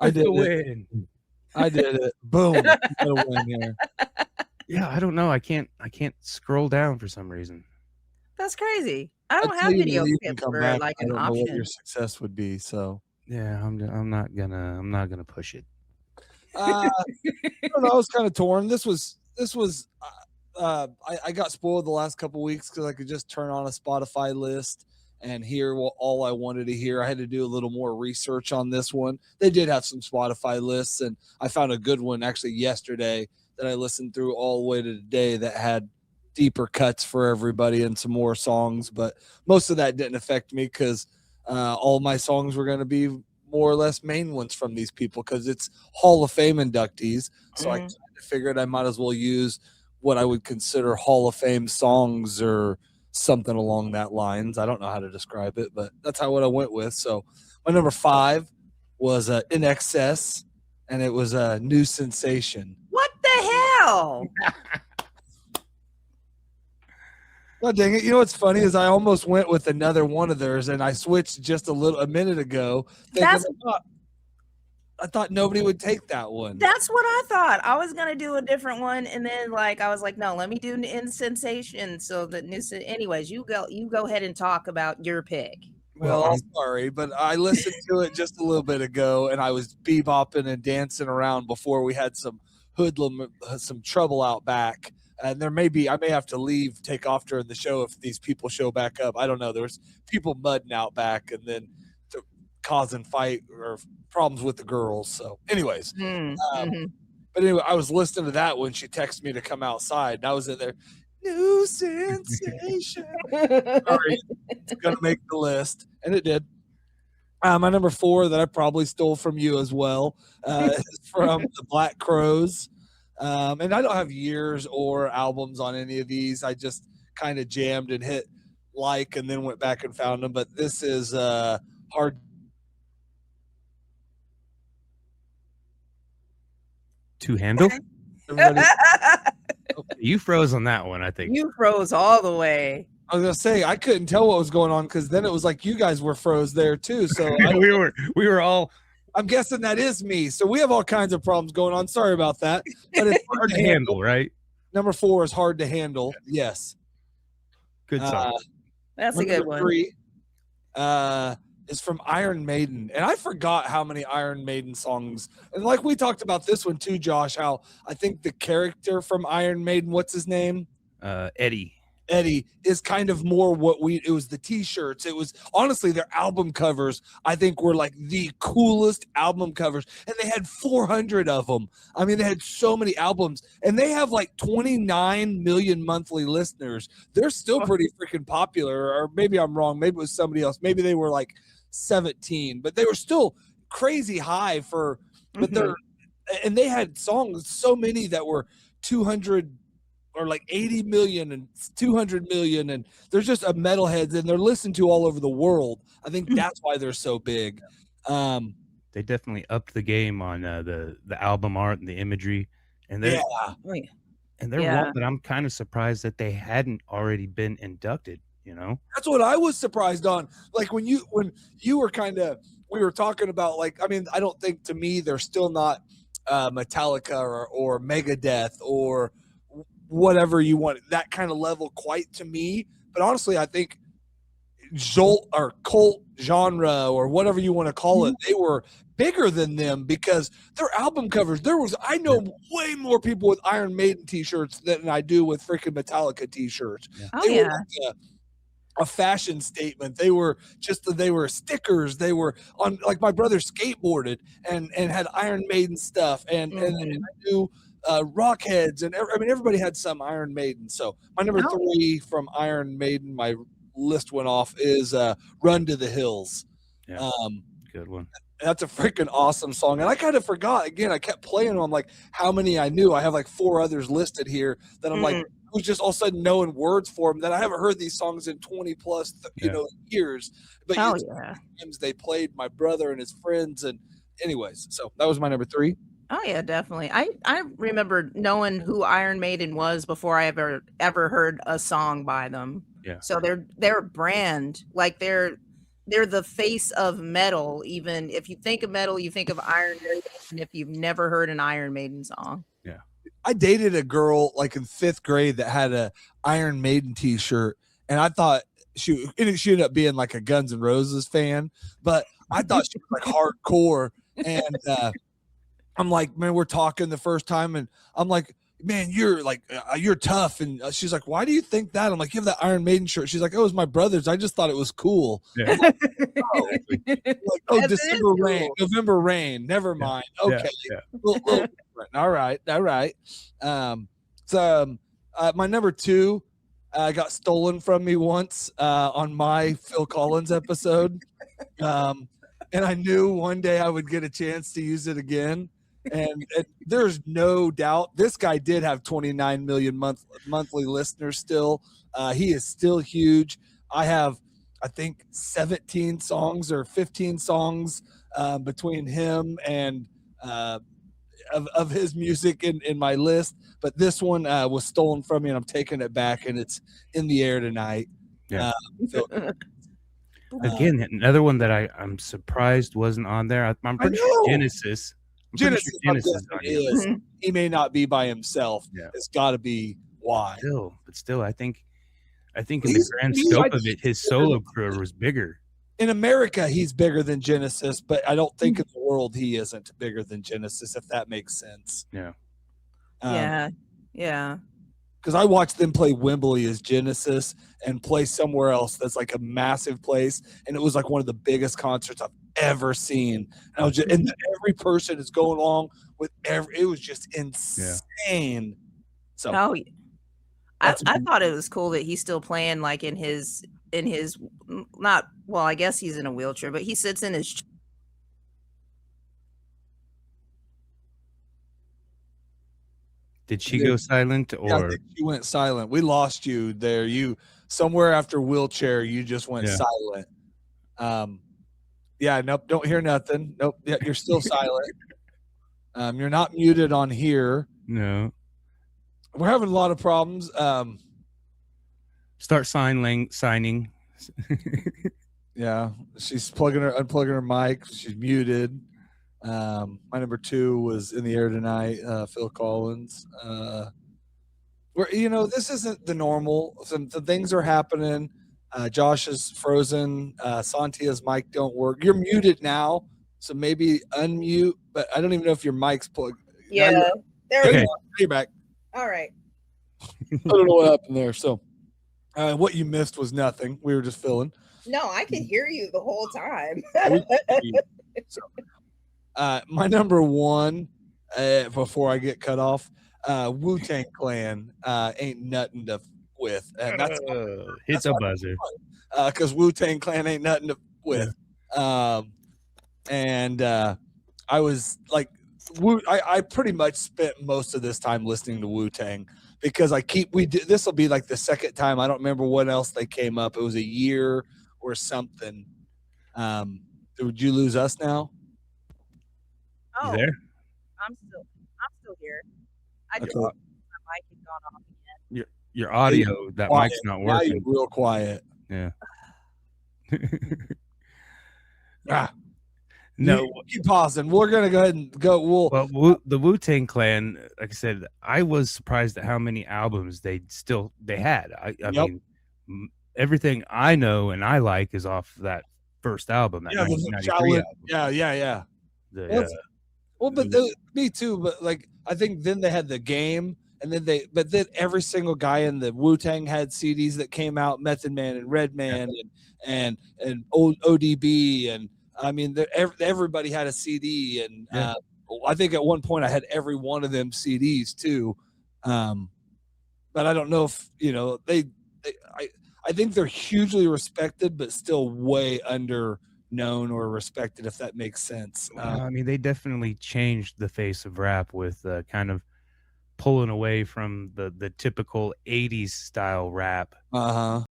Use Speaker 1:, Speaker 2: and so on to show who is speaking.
Speaker 1: I did
Speaker 2: the
Speaker 1: it.
Speaker 2: win.
Speaker 1: I did it. Boom. You got a win here.
Speaker 2: Yeah, I don't know. I can't scroll down for some reason.
Speaker 3: That's crazy. I don't
Speaker 1: Until
Speaker 3: have
Speaker 1: you
Speaker 3: video
Speaker 1: leave and
Speaker 3: clips
Speaker 1: come
Speaker 3: for
Speaker 1: back,
Speaker 3: like
Speaker 1: I
Speaker 3: an
Speaker 1: don't know what your
Speaker 3: option.
Speaker 1: success would be. So
Speaker 2: Yeah, I'm not gonna push it.
Speaker 1: I don't know. I was kind of torn. This was I got spoiled the last couple weeks because I could just turn on a Spotify list and hear all I wanted to hear. I had to do a little more research on this one. They did have some Spotify lists, and I found a good one actually yesterday that I listened through all the way to today that had deeper cuts for everybody and some more songs. But most of that didn't affect me because all my songs were going to be more or less main ones from these people because it's Hall of Fame inductees. So I kind of figured I might as well use what I would consider Hall of Fame songs or something along that lines. I don't know how to describe it, but that's what I went with. So my number 5 was INXS, and it was a New Sensation.
Speaker 3: What the hell?
Speaker 1: God dang it. You know what's funny is I almost went with another one of theirs, and I switched just a minute ago thinking I thought nobody would take that one.
Speaker 3: That's what I thought. I was gonna do a different one, and then I was like, no, let me do In Sensation. So that anyways, you go ahead and talk about your pick.
Speaker 1: Well, I'm sorry, but I listened to it just a little bit ago, and I was bebopping and dancing around before we had some some trouble out back. And I may have to leave, take off during the show if these people show back up. I don't know. There was people mudding out back and then causing fight or problems with the girls. So, anyways, but anyway, I was listening to that when she texted me to come outside, and I was in there. New Sensation. Sorry, it's gonna make the list, and it did. My number 4 that I probably stole from you as well is from the Black Crowes. And I don't have years or albums on any of these. I just kind of jammed and hit and then went back and found them. But this is hard
Speaker 2: to handle. You froze on that one, I think.
Speaker 3: You froze all the way.
Speaker 1: I was gonna say I couldn't tell what was going on because then it was like you guys were froze there too. So
Speaker 2: we were all.
Speaker 1: I'm guessing that is me. So we have all kinds of problems going on. Sorry about that. But it's
Speaker 2: hard to handle, right?
Speaker 1: Number 4 is Hard to Handle. Yes.
Speaker 2: Good song.
Speaker 3: That's a good one.
Speaker 1: 3 is from Iron Maiden. And I forgot how many Iron Maiden songs. And like we talked about this one too, Josh, how I think the character from Iron Maiden, what's his name? Eddie is kind of more it was the t-shirts. It was honestly their album covers. I think were like the coolest album covers. And they had 400 of them. I mean, they had so many albums and they have like 29 million monthly listeners. They're still pretty freaking popular. Or maybe I'm wrong. Maybe it was somebody else. Maybe they were like 17, but they were still crazy high and they had songs, so many that were 200 or like 80 million and 200 million, and there's just a metalheads and they're listened to all over the world. I think that's why they're so big.
Speaker 2: They definitely upped the game on the album art and the imagery, and they're one that I'm kind of surprised that they hadn't already been inducted. You know,
Speaker 1: that's what I was surprised on. Like when you were we were talking about I don't think to me they're still not Metallica or Megadeth or whatever you want, that kind of level quite to me. But honestly, I think Jolt or cult genre or whatever you want to call it, they were bigger than them because their album covers, I know way more people with Iron Maiden t-shirts than I do with freaking Metallica t-shirts. They were like a fashion statement. They were stickers. They were on, like my brother skateboarded and had Iron Maiden stuff and I knew Rockheads and everybody had some Iron Maiden. So my number 3 from Iron Maiden, my list went off, is Run to the Hills.
Speaker 2: Good one.
Speaker 1: That's a freaking awesome song. And I kind of forgot, again, I kept playing them like how many I knew. I have like 4 others listed here that I'm like, I was just all of a sudden knowing words for them that I haven't heard these songs in 20 plus years. But times they played my brother and his friends. And anyways, so that was my number 3.
Speaker 3: Oh yeah, definitely. I remember knowing who Iron Maiden was before I ever heard a song by them.
Speaker 2: Yeah.
Speaker 3: So their brand, like they're the face of metal. Even if you think of metal, you think of Iron Maiden, and if you've never heard an Iron Maiden song.
Speaker 2: Yeah.
Speaker 1: I dated a girl like in 5th grade that had a Iron Maiden t-shirt, and I thought she ended up being like a Guns N' Roses fan, but I thought she was like hardcore. And I'm like, man, we're talking the first time, and I'm like, man, you're like, you're tough. And she's like, why do you think that? I'm like, you have that Iron Maiden shirt. She's like, oh, it was my brother's. I just thought it was cool.
Speaker 2: Yeah.
Speaker 1: Like, oh, December rain, cool. November rain. Never mind. Okay.
Speaker 2: Yeah.
Speaker 1: Little all right. So my number 2 got stolen from me once on my Phil Collins episode. And I knew one day I would get a chance to use it again. And there's no doubt this guy did have 29 million monthly listeners still. He is still huge. I have, I think, 17 songs or 15 songs between him and of his music in my list. But this one was stolen from me, and I'm taking it back, and it's In the Air Tonight.
Speaker 2: Yeah. Again, another one that I'm surprised wasn't on there. I'm pretty sure Genesis.
Speaker 1: Genesis is. He may not be by himself. Yeah. It's got to be why.
Speaker 2: Still, I think in the grand scope of it, his solo career was bigger.
Speaker 1: In America, he's bigger than Genesis, but I don't think in the world he isn't bigger than Genesis, if that makes sense.
Speaker 2: Yeah.
Speaker 3: Yeah.
Speaker 1: Because I watched them play Wembley as Genesis and play somewhere else that's like a massive place, and it was like one of the biggest concerts I've ever seen. And every person is going along with it was just insane.
Speaker 3: Yeah. So I thought it was cool that he's still playing like in his not, well, I guess he's in a wheelchair, but he sits in his
Speaker 2: Did she go silent, or
Speaker 1: I think she went silent? We lost you there. You somewhere after wheelchair, you just went silent. Nope, don't hear nothing. Nope, yeah, you're still silent. You're not muted on here.
Speaker 2: No.
Speaker 1: We're having a lot of problems.
Speaker 2: Start signing.
Speaker 1: Yeah, she's unplugging her mic. She's muted. My number 2 was In the Air Tonight, Phil Collins. This isn't the normal. Some things are happening. Josh is frozen. Santia's mic don't work. You're muted now, so maybe unmute. But I don't even know if your mic's plugged.
Speaker 3: Yeah, there we go.
Speaker 1: You're back.
Speaker 3: All right.
Speaker 1: I don't know what happened there. So, what you missed was nothing. We were just filling.
Speaker 3: No, I could hear you the whole time.
Speaker 1: My number 1, before I get cut off, Wu-Tang Clan, Ain't Nothing to With. And that's
Speaker 2: hits a buzzer.
Speaker 1: Because Wu-Tang Clan ain't nothing to with. I was like, I pretty much spent most of this time listening to Wu-Tang because this will be like the second time. I don't remember when else they came up. It was a year or something. Would you lose us now?
Speaker 3: Oh,
Speaker 2: you there?
Speaker 3: I'm still here. I just my mic had gone off again.
Speaker 2: Your audio, that quiet. Mic's not working.
Speaker 1: Now you're real quiet.
Speaker 2: Yeah.
Speaker 1: No, keep pausing. We're gonna go ahead and go.
Speaker 2: The Wu-Tang Clan, like I said, I was surprised at how many albums they had. I mean, everything I know and I like is off that first album. That 1993 album.
Speaker 1: Me too. But like, I think then they had The Game, and then every single guy in the Wu-Tang had CDs that came out, Method Man and Redman and ODB, and I mean, everybody had a CD, and I think at one point I had every one of them CDs too. But I don't know if I think they're hugely respected, but still way under known or respected, if that makes sense.
Speaker 2: I mean, they definitely changed the face of rap with kind of pulling away from the typical 80s style rap.